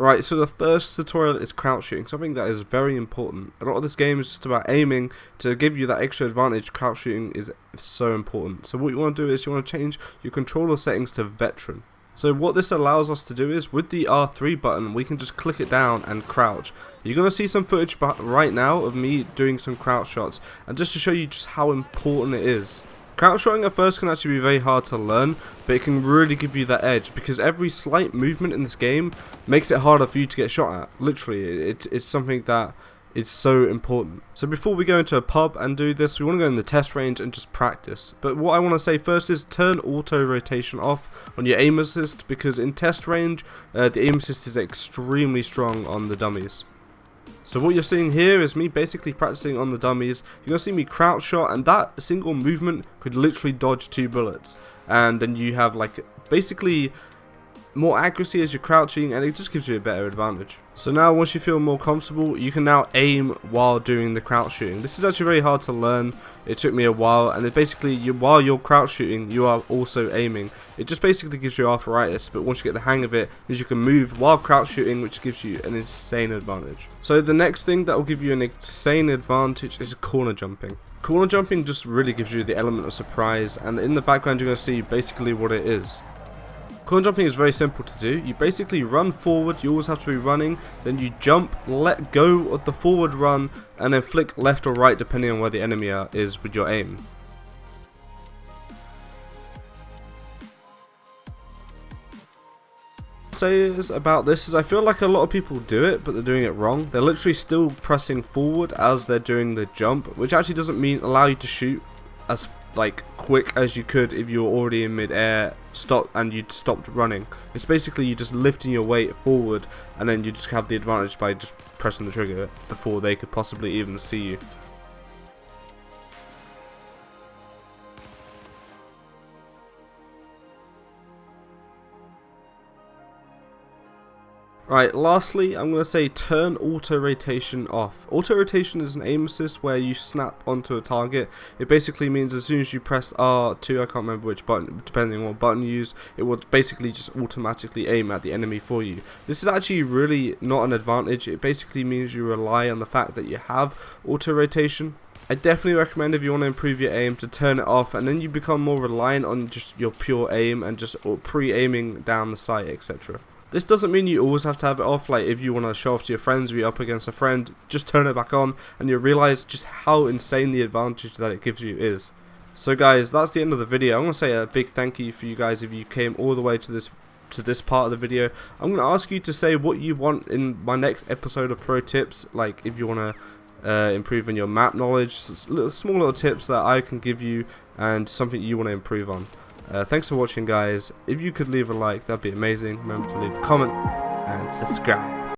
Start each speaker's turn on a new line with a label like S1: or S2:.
S1: Right, so the first tutorial is crouch shooting, something that is very important. A lot of this game is just about aiming to give you that extra advantage. Crouch shooting is so important. So what you want to do is you want to change your controller settings to veteran. So what this allows us to do is with the R3 button we can just click it down and crouch. You're going to see some footage right now of me doing some crouch shots, and just to show you just how important it is. Crouch shotting at first can actually be very hard to learn, but it can really give you that edge because every slight movement in this game makes it harder for you to get shot at. Literally, it's something that is so important. So before we go into a pub and do this, we want to go in the test range and just practice. But what I want to say first is turn auto rotation off on your aim assist, because in test range the aim assist is extremely strong on the dummies. So what you're seeing here is me basically practicing on the dummies. You're going to see me crouch shot, and that single movement could literally dodge 2 bullets. And then you have like basically more accuracy as you're crouching, and it just gives you a better advantage. So now once you feel more comfortable, you can now aim while doing the crouch shooting. This is actually very hard to learn. It took me a while, and it basically, while you're crouch shooting, you are also aiming. It just basically gives you arthritis, but once you get the hang of it, you can move while crouch shooting, which gives you an insane advantage. So the next thing that will give you an insane advantage is corner jumping. Corner jumping just really gives you the element of surprise, and in the background you're going to see basically what it is. Corner jumping is very simple to do. You basically run forward, you always have to be running, then you jump, let go of the forward run, and then flick left or right depending on where the enemy is with your aim. About this is I feel like a lot of people do it, but they're doing it wrong. They're literally still pressing forward as they're doing the jump, which actually doesn't allow you to shoot as quick as you could if you were already in mid-air and you'd stopped running. It's basically you just lifting your weight forward, and then you just have the advantage by just pressing the trigger before they could possibly even see you. Right, lastly, I'm going to say turn auto rotation off. Auto rotation is an aim assist where you snap onto a target. It basically means as soon as you press R2, I can't remember which button, depending on what button you use, it will basically just automatically aim at the enemy for you. This is actually really not an advantage. It basically means you rely on the fact that you have auto rotation. I definitely recommend, if you want to improve your aim, to turn it off, and then you become more reliant on just your pure aim and just pre-aiming down the sight, etc. This doesn't mean you always have to have it off. Like if you want to show off to your friends, if you're up against a friend, just turn it back on and you'll realize just how insane the advantage that it gives you is. So guys, that's the end of the video. I want to say a big thank you for you guys if you came all the way to this part of the video. I'm going to ask you to say what you want in my next episode of Pro Tips, like if you want to improve on your map knowledge, small little tips that I can give you and something you want to improve on. Thanks for watching guys. If you could leave a like, that'd be amazing. Remember to leave a comment and subscribe.